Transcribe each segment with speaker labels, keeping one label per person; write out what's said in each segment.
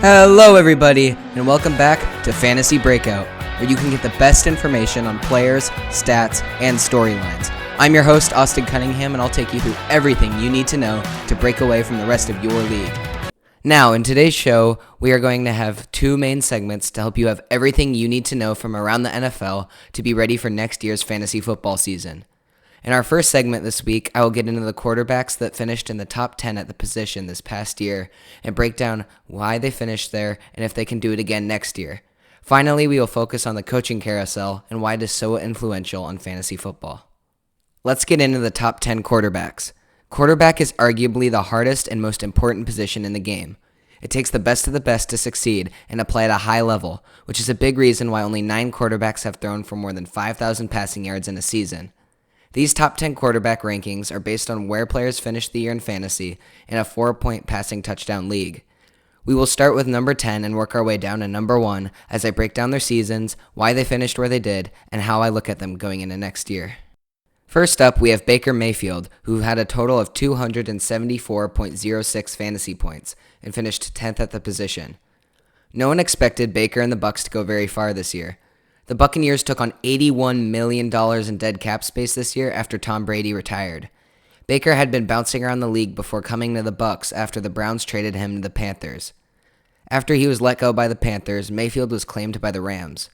Speaker 1: Hello everybody, and welcome back to Fantasy Breakout, where you can get the best information on players, stats, and storylines. I'm your host, Austin Cunningham, and I'll take you through everything you need to know to break away from the rest of your league. Now, in today's show, we are going to have two main segments to help you have everything you need to know from around the NFL to be ready for next year's fantasy football season. In our first segment this week, I will get into the quarterbacks that finished in the top 10 at the position this past year and break down why they finished there and if they can do it again next year. Finally, we will focus on the coaching carousel and why it is so influential on fantasy football. Let's get into the top 10 quarterbacks. Quarterback is arguably the hardest and most important position in the game. It takes the best of the best to succeed and to play at a high level, which is a big reason why only 9 quarterbacks have thrown for more than 5,000 passing yards in a season. These top 10 quarterback rankings are based on where players finished the year in fantasy in a 4-point passing touchdown league. We will start with number 10 and work our way down to number 1 as I break down their seasons, why they finished where they did, and how I look at them going into next year. First up, we have Baker Mayfield, who had a total of 274.06 fantasy points and finished 10th at the position. No one expected Baker and the Bucs to go very far this year. The Buccaneers took on $81 million in dead cap space this year after Tom Brady retired. Baker had been bouncing around the league before coming to the Bucs after the Browns traded him to the Panthers. After he was let go by the Panthers, Mayfield was claimed by the Rams.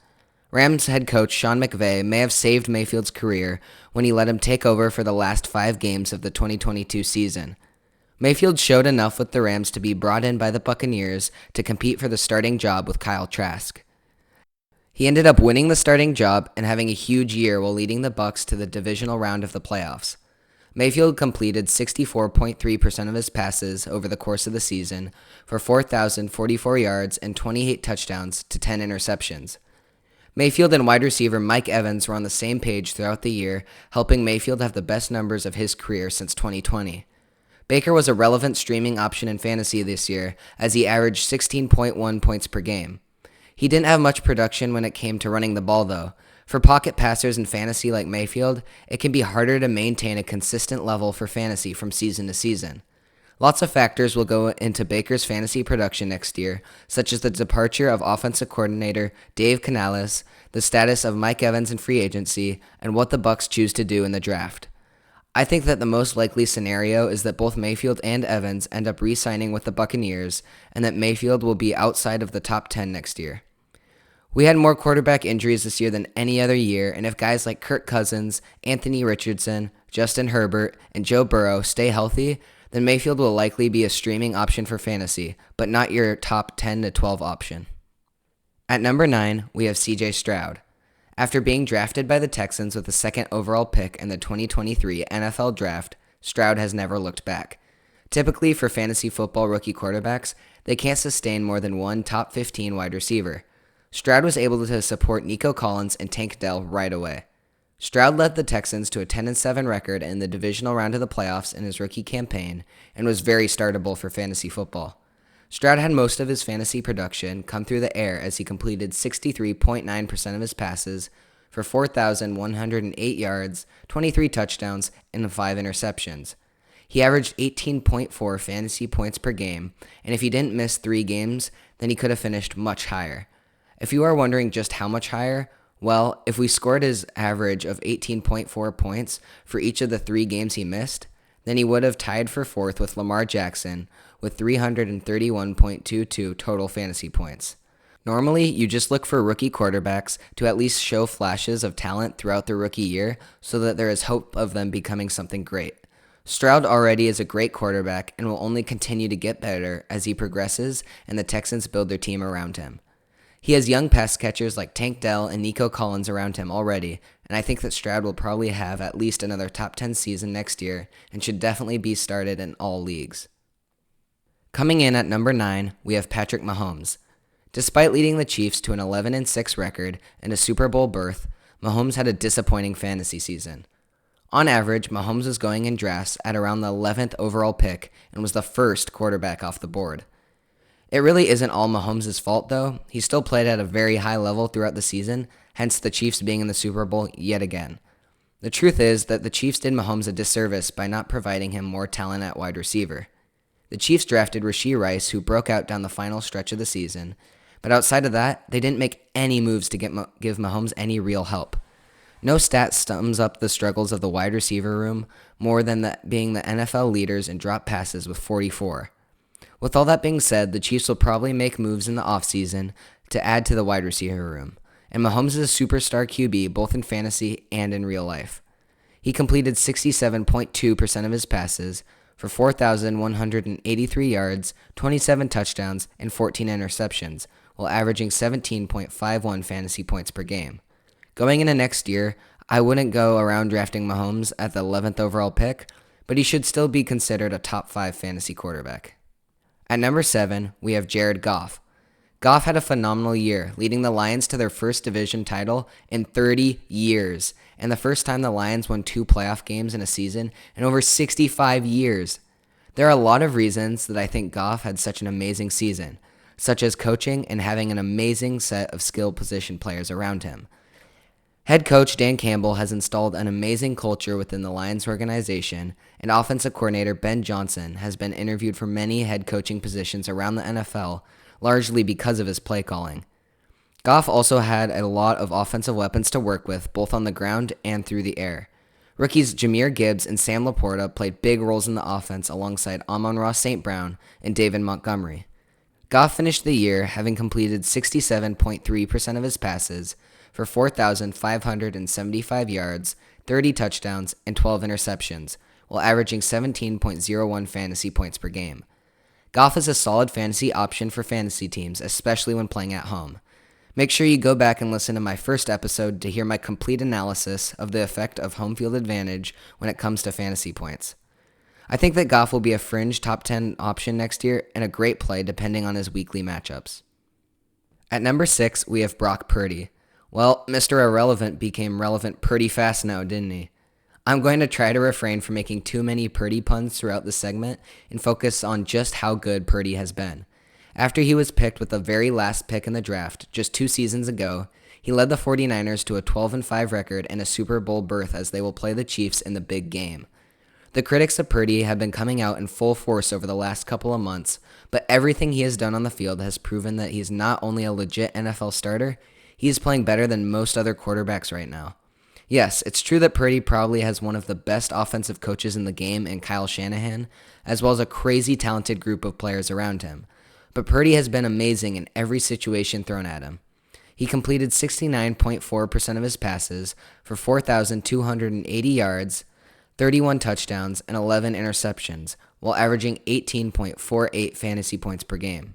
Speaker 1: Rams head coach Sean McVay may have saved Mayfield's career when he let him take over for the last 5 games of the 2022 season. Mayfield showed enough with the Rams to be brought in by the Buccaneers to compete for the starting job with Kyle Trask. He ended up winning the starting job and having a huge year while leading the Bucs to the divisional round of the playoffs. Mayfield completed 64.3% of his passes over the course of the season for 4,044 yards and 28 touchdowns to 10 interceptions. Mayfield and wide receiver Mike Evans were on the same page throughout the year, helping Mayfield have the best numbers of his career since 2020. Baker was a relevant streaming option in fantasy this year as he averaged 16.1 points per game. He didn't have much production when it came to running the ball, though. For pocket passers in fantasy like Mayfield, it can be harder to maintain a consistent level for fantasy from season to season. Lots of factors will go into Baker's fantasy production next year, such as the departure of offensive coordinator Dave Canales, the status of Mike Evans in free agency, and what the Bucs choose to do in the draft. I think that the most likely scenario is that both Mayfield and Evans end up re-signing with the Buccaneers, and that Mayfield will be outside of the top 10 next year. We had more quarterback injuries this year than any other year, and if guys like Kirk Cousins, Anthony Richardson, Justin Herbert, and Joe Burrow stay healthy, then Mayfield will likely be a streaming option for fantasy, but not your top 10 to 12 option. At number 9, we have CJ Stroud. After being drafted by the Texans with the second overall pick in the 2023 NFL Draft, Stroud has never looked back. Typically for fantasy football rookie quarterbacks, they can't sustain more than one top 15 wide receiver. Stroud was able to support Nico Collins and Tank Dell right away. Stroud led the Texans to a 10-7 record in the divisional round of the playoffs in his rookie campaign and was very startable for fantasy football. Stroud had most of his fantasy production come through the air as he completed 63.9% of his passes for 4,108 yards, 23 touchdowns, and 5 interceptions. He averaged 18.4 fantasy points per game, and if he didn't miss 3 games, then he could have finished much higher. If you are wondering just how much higher, well, if we scored his average of 18.4 points for each of the 3 games he missed, then he would have tied for 4th with Lamar Jackson with 331.22 total fantasy points. Normally, you just look for rookie quarterbacks to at least show flashes of talent throughout their rookie year so that there is hope of them becoming something great. Stroud already is a great quarterback and will only continue to get better as he progresses and the Texans build their team around him. He has young pass catchers like Tank Dell and Nico Collins around him already, and I think that Stroud will probably have at least another top 10 season next year and should definitely be started in all leagues. Coming in at number 9, we have Patrick Mahomes. Despite leading the Chiefs to an 11-6 record and a Super Bowl berth, Mahomes had a disappointing fantasy season. On average, Mahomes was going in drafts at around the 11th overall pick and was the first quarterback off the board. It really isn't all Mahomes' fault, though. He still played at a very high level throughout the season, hence the Chiefs being in the Super Bowl yet again. The truth is that the Chiefs did Mahomes a disservice by not providing him more talent at wide receiver. The Chiefs drafted Rashee Rice, who broke out down the final stretch of the season, but outside of that, they didn't make any moves to give Mahomes any real help. No stat sums up the struggles of the wide receiver room more than being the NFL leaders in drop passes with 44. With all that being said, the Chiefs will probably make moves in the offseason to add to the wide receiver room, and Mahomes is a superstar QB both in fantasy and in real life. He completed 67.2% of his passes for 4,183 yards, 27 touchdowns, and 14 interceptions, while averaging 17.51 fantasy points per game. Going into next year, I wouldn't go around drafting Mahomes at the 11th overall pick, but he should still be considered a top 5 fantasy quarterback. At number 7, we have Jared Goff. Goff had a phenomenal year, leading the Lions to their first division title in 30 years, and the first time the Lions won 2 playoff games in a season in over 65 years. There are a lot of reasons that I think Goff had such an amazing season, such as coaching and having an amazing set of skilled position players around him. Head coach Dan Campbell has installed an amazing culture within the Lions organization, and offensive coordinator Ben Johnson has been interviewed for many head coaching positions around the NFL, largely because of his play calling. Goff also had a lot of offensive weapons to work with, both on the ground and through the air. Rookies Jahmyr Gibbs and Sam Laporta played big roles in the offense alongside Amon-Ra St. Brown and David Montgomery. Goff finished the year having completed 67.3% of his passes for 4,575 yards, 30 touchdowns, and 12 interceptions, while averaging 17.01 fantasy points per game. Goff is a solid fantasy option for fantasy teams, especially when playing at home. Make sure you go back and listen to my first episode to hear my complete analysis of the effect of home field advantage when it comes to fantasy points. I think that Goff will be a fringe top 10 option next year and a great play depending on his weekly matchups. At number 6, we have Brock Purdy. Well, Mr. Irrelevant became relevant pretty fast now, didn't he? I'm going to try to refrain from making too many Purdy puns throughout the segment and focus on just how good Purdy has been. After he was picked with the very last pick in the draft just 2 seasons ago, he led the 49ers to a 12-5 record and a Super Bowl berth as they will play the Chiefs in the big game. The critics of Purdy have been coming out in full force over the last couple of months, but everything he has done on the field has proven that he's not only a legit NFL starter, he is playing better than most other quarterbacks right now. Yes, it's true that Purdy probably has one of the best offensive coaches in the game in Kyle Shanahan, as well as a crazy talented group of players around him. But Purdy has been amazing in every situation thrown at him. He completed 69.4% of his passes for 4,280 yards, 31 touchdowns, and 11 interceptions, while averaging 18.48 fantasy points per game.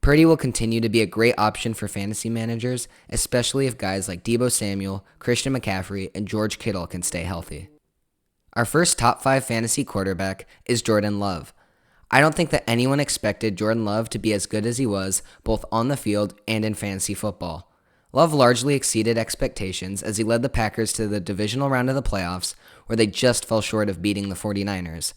Speaker 1: Purdy will continue to be a great option for fantasy managers, especially if guys like Deebo Samuel, Christian McCaffrey, and George Kittle can stay healthy. Our first top 5 fantasy quarterback is Jordan Love. I don't think that anyone expected Jordan Love to be as good as he was, both on the field and in fantasy football. Love largely exceeded expectations as he led the Packers to the divisional round of the playoffs, where they just fell short of beating the 49ers.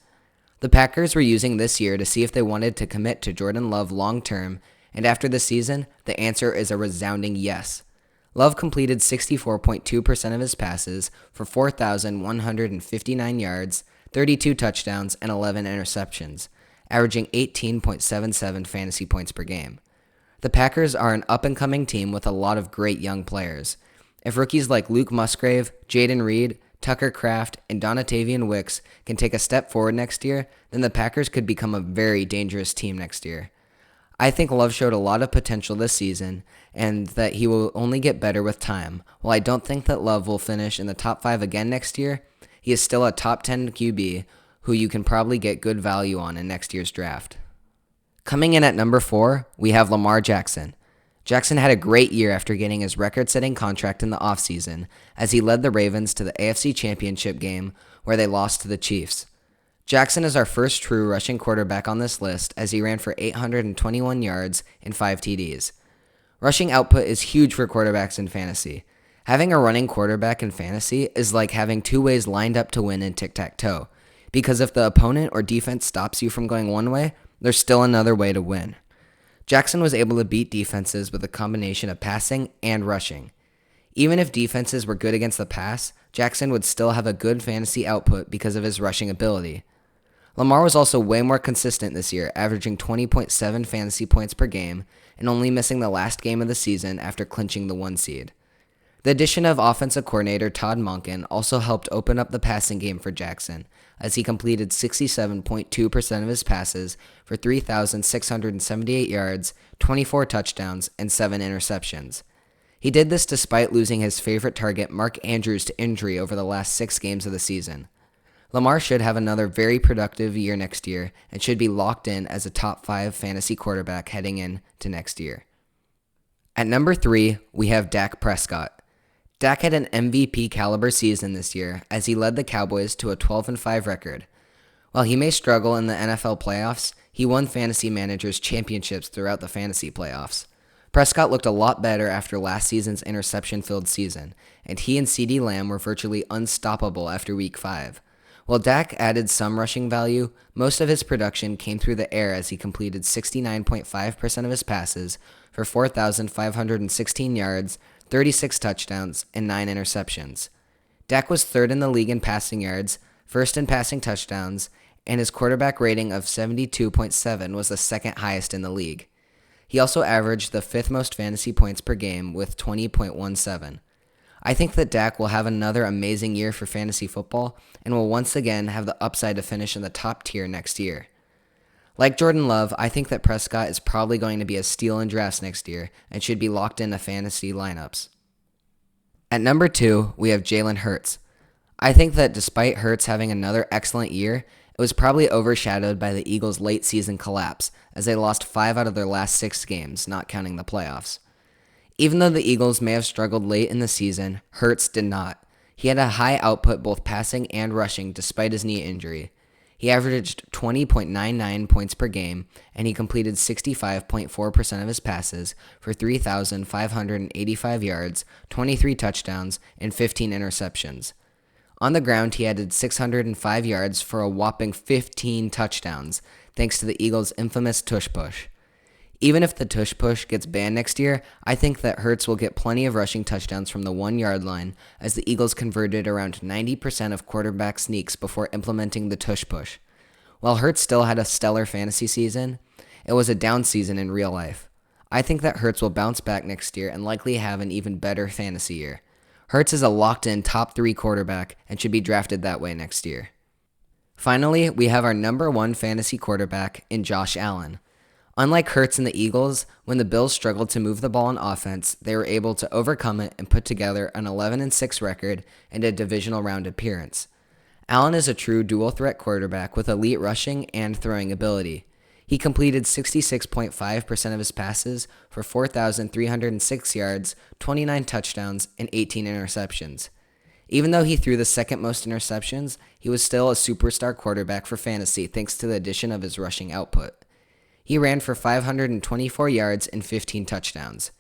Speaker 1: The Packers were using this year to see if they wanted to commit to Jordan Love long-term, and after the season, the answer is a resounding yes. Love completed 64.2% of his passes for 4,159 yards, 32 touchdowns, and 11 interceptions, averaging 18.77 fantasy points per game. The Packers are an up-and-coming team with a lot of great young players. If rookies like Luke Musgrave, Jaden Reed, Tucker Kraft, and Donatavian Wicks can take a step forward next year, then the Packers could become a very dangerous team next year. I think Love showed a lot of potential this season, and that he will only get better with time. While I don't think that Love will finish in the top 5 again next year, he is still a top 10 QB who you can probably get good value on in next year's draft. Coming in at number 4, we have Lamar Jackson. Jackson had a great year after getting his record-setting contract in the offseason as he led the Ravens to the AFC Championship game where they lost to the Chiefs. Jackson is our first true rushing quarterback on this list as he ran for 821 yards and 5 TDs. Rushing output is huge for quarterbacks in fantasy. Having a running quarterback in fantasy is like having 2 ways lined up to win in tic-tac-toe, because if the opponent or defense stops you from going one way, there's still another way to win. Jackson was able to beat defenses with a combination of passing and rushing. Even if defenses were good against the pass, Jackson would still have a good fantasy output because of his rushing ability. Lamar was also way more consistent this year, averaging 20.7 fantasy points per game and only missing the last game of the season after clinching the 1 seed. The addition of offensive coordinator Todd Monken also helped open up the passing game for Jackson, as he completed 67.2% of his passes for 3,678 yards, 24 touchdowns, and 7 interceptions. He did this despite losing his favorite target, Mark Andrews, to injury over the last 6 games of the season. Lamar should have another very productive year next year and should be locked in as a top 5 fantasy quarterback heading into next year. At number 3, we have Dak Prescott. Dak had an MVP caliber season this year as he led the Cowboys to a 12-5 record. While he may struggle in the NFL playoffs, he won fantasy managers championships throughout the fantasy playoffs. Prescott looked a lot better after last season's interception-filled season, and he and CeeDee Lamb were virtually unstoppable after Week 5. While Dak added some rushing value, most of his production came through the air as he completed 69.5% of his passes for 4,516 yards, 36 touchdowns, and 9 interceptions. Dak was third in the league in passing yards, first in passing touchdowns, and his quarterback rating of 72.7 was the second highest in the league. He also averaged the 5th most fantasy points per game with 20.17. I think that Dak will have another amazing year for fantasy football and will once again have the upside to finish in the top tier next year. Like Jordan Love, I think that Prescott is probably going to be a steal in drafts next year and should be locked into fantasy lineups. At number 2, we have Jalen Hurts. I think that despite Hurts having another excellent year, it was probably overshadowed by the Eagles' late season collapse as they lost 5 out of their last 6 games, not counting the playoffs. Even though the Eagles may have struggled late in the season, Hurts did not. He had a high output both passing and rushing despite his knee injury. He averaged 20.99 points per game, and he completed 65.4% of his passes for 3,585 yards, 23 touchdowns, and 15 interceptions. On the ground, he added 605 yards for a whopping 15 touchdowns, thanks to the Eagles' infamous tush push. Even if the tush push gets banned next year, I think that Hurts will get plenty of rushing touchdowns from the 1-yard line, as the Eagles converted around 90% of quarterback sneaks before implementing the tush push. While Hurts still had a stellar fantasy season, it was a down season in real life. I think that Hurts will bounce back next year and likely have an even better fantasy year. Hurts is a locked-in top 3 quarterback and should be drafted that way next year. Finally, we have our number 1 fantasy quarterback in Josh Allen. Unlike Hurts and the Eagles, when the Bills struggled to move the ball on offense, they were able to overcome it and put together an 11-6 record and a divisional round appearance. Allen is a true dual-threat quarterback with elite rushing and throwing ability. He completed 66.5% of his passes for 4,306 yards, 29 touchdowns, and 18 interceptions. Even though he threw the second most interceptions, he was still a superstar quarterback for fantasy thanks to the addition of his rushing output. He ran for 524 yards and 15 touchdowns.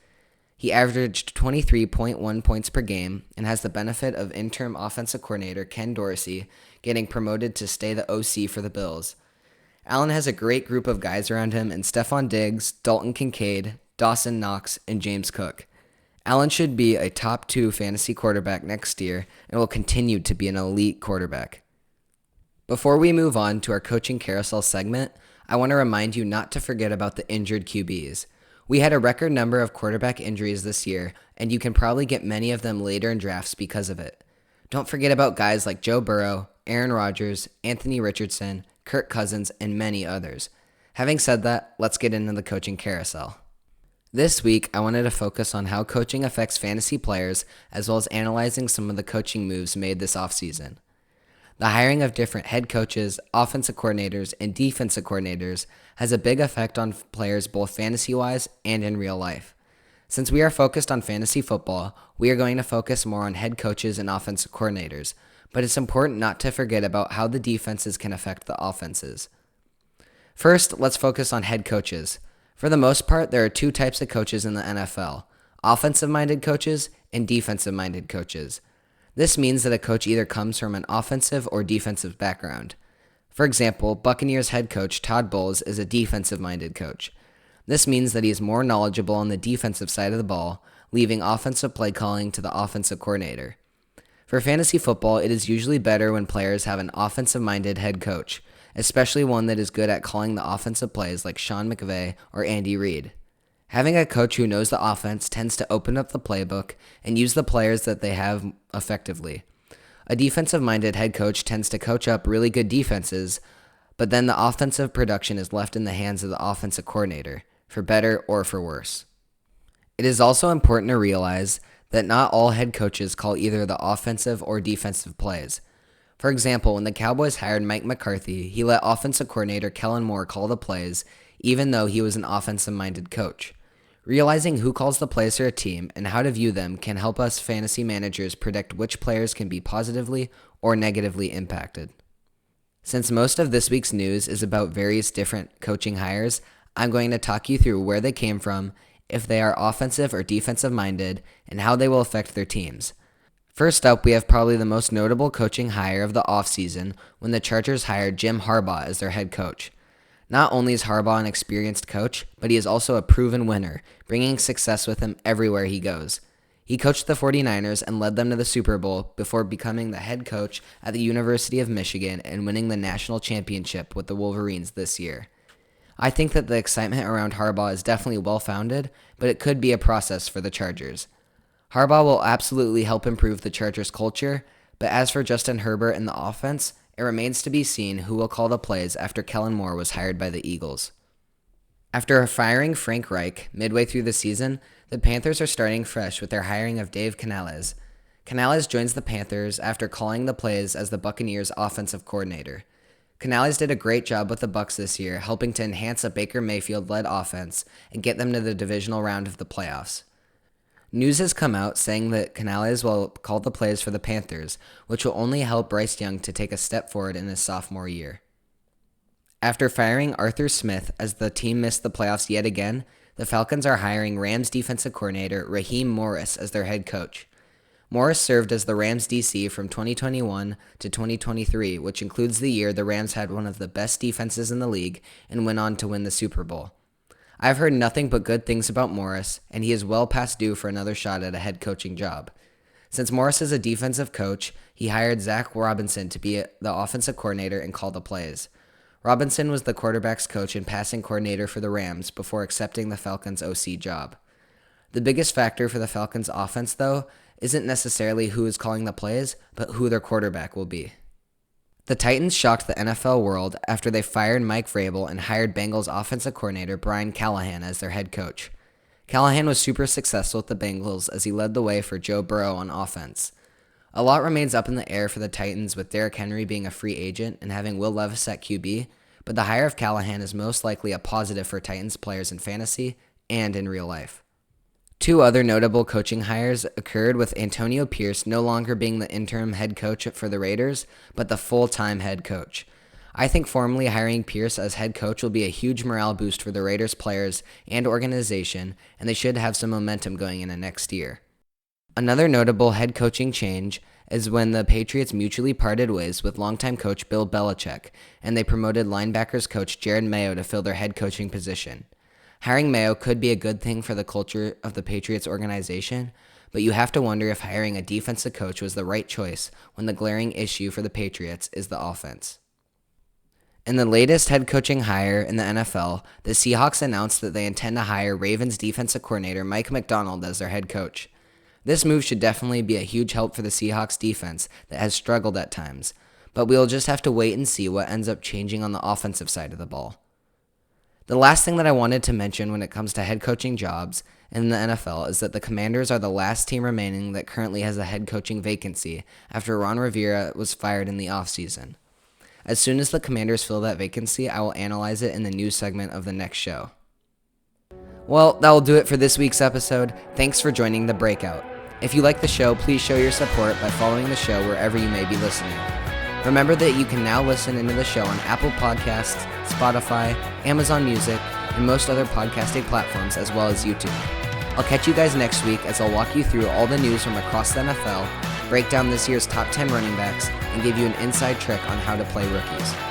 Speaker 1: He averaged 23.1 points per game and has the benefit of interim offensive coordinator Ken Dorsey getting promoted to stay the OC for the Bills. Allen has a great group of guys around him in Stephon Diggs, Dalton Kincaid, Dawson Knox, and James Cook. Allen should be a top 2 fantasy quarterback next year and will continue to be an elite quarterback. Before we move on to our coaching carousel segment, I want to remind you not to forget about the injured QBs. We had a record number of quarterback injuries this year, and you can probably get many of them later in drafts because of it. Don't forget about guys like Joe Burrow, Aaron Rodgers, Anthony Richardson, Kirk Cousins, and many others. Having said that, let's get into the coaching carousel. This week, I wanted to focus on how coaching affects fantasy players, as well as analyzing some of the coaching moves made this offseason. The hiring of different head coaches, offensive coordinators, and defensive coordinators has a big effect on players both fantasy-wise and in real life. Since we are focused on fantasy football, we are going to focus more on head coaches and offensive coordinators, but it's important not to forget about how the defenses can affect the offenses. First, let's focus on head coaches. For the most part, there are 2 types of coaches in the NFL, offensive-minded coaches and defensive-minded coaches. This means that a coach either comes from an offensive or defensive background. For example, Buccaneers head coach Todd Bowles is a defensive-minded coach. This means that he is more knowledgeable on the defensive side of the ball, leaving offensive play calling to the offensive coordinator. For fantasy football, it is usually better when players have an offensive-minded head coach, especially one that is good at calling the offensive plays like Sean McVay or Andy Reid. Having a coach who knows the offense tends to open up the playbook and use the players that they have effectively. A defensive-minded head coach tends to coach up really good defenses, but then the offensive production is left in the hands of the offensive coordinator, for better or for worse. It is also important to realize that not all head coaches call either the offensive or defensive plays. For example, when the Cowboys hired Mike McCarthy, he let offensive coordinator Kellen Moore call the plays, even though he was an offensive-minded coach. Realizing who calls the plays for a team and how to view them can help us fantasy managers predict which players can be positively or negatively impacted. Since most of this week's news is about various different coaching hires, I'm going to talk you through where they came from, if they are offensive or defensive minded, and how they will affect their teams. First up, we have probably the most notable coaching hire of the offseason when the Chargers hired Jim Harbaugh as their head coach. Not only is Harbaugh an experienced coach, but he is also a proven winner, bringing success with him everywhere he goes. He coached the 49ers and led them to the Super Bowl before becoming the head coach at the University of Michigan and winning the national championship with the Wolverines this year. I think that the excitement around Harbaugh is definitely well-founded, but it could be a process for the Chargers. Harbaugh will absolutely help improve the Chargers' culture, but as for Justin Herbert and the offense, it remains to be seen who will call the plays after Kellen Moore was hired by the Eagles. After firing Frank Reich midway through the season, the Panthers are starting fresh with their hiring of Dave Canales. Canales joins the Panthers after calling the plays as the Buccaneers' offensive coordinator. Canales did a great job with the Bucs this year, helping to enhance a Baker Mayfield-led offense and get them to the divisional round of the playoffs. News has come out saying that Canales will call the plays for the Panthers, which will only help Bryce Young to take a step forward in his sophomore year. After firing Arthur Smith as the team missed the playoffs yet again, the Falcons are hiring Rams defensive coordinator Raheem Morris as their head coach. Morris served as the Rams DC from 2021 to 2023, which includes the year the Rams had one of the best defenses in the league and went on to win the Super Bowl. I've heard nothing but good things about Morris, and he is well past due for another shot at a head coaching job. Since Morris is a defensive coach, he hired Zach Robinson to be the offensive coordinator and call the plays. Robinson was the quarterback's coach and passing coordinator for the Rams before accepting the Falcons' OC job. The biggest factor for the Falcons' offense, though, isn't necessarily who is calling the plays, but who their quarterback will be. The Titans shocked the NFL world after they fired Mike Vrabel and hired Bengals offensive coordinator Brian Callahan as their head coach. Callahan was super successful with the Bengals as he led the way for Joe Burrow on offense. A lot remains up in the air for the Titans with Derrick Henry being a free agent and having Will Levis at QB, but the hire of Callahan is most likely a positive for Titans players in fantasy and in real life. Two other notable coaching hires occurred with Antonio Pierce no longer being the interim head coach for the Raiders, but the full-time head coach. I think formally hiring Pierce as head coach will be a huge morale boost for the Raiders players and organization, and they should have some momentum going into next year. Another notable head coaching change is when the Patriots mutually parted ways with longtime coach Bill Belichick, and they promoted linebackers coach Jared Mayo to fill their head coaching position. Hiring Mayo could be a good thing for the culture of the Patriots organization, but you have to wonder if hiring a defensive coach was the right choice when the glaring issue for the Patriots is the offense. In the latest head coaching hire in the NFL, the Seahawks announced that they intend to hire Ravens defensive coordinator Mike Macdonald as their head coach. This move should definitely be a huge help for the Seahawks defense that has struggled at times, but we'll just have to wait and see what ends up changing on the offensive side of the ball. The last thing that I wanted to mention when it comes to head coaching jobs in the NFL is that the Commanders are the last team remaining that currently has a head coaching vacancy after Ron Rivera was fired in the offseason. As soon as the Commanders fill that vacancy, I will analyze it in the news segment of the next show. Well, that will do it for this week's episode. Thanks for joining The Breakout. If you like the show, please show your support by following the show wherever you may be listening. Remember that you can now listen into the show on Apple Podcasts, Spotify, Amazon Music, and most other podcasting platforms, as well as YouTube. I'll catch you guys next week as I'll walk you through all the news from across the NFL, break down this year's top 10 running backs, and give you an inside trick on how to play rookies.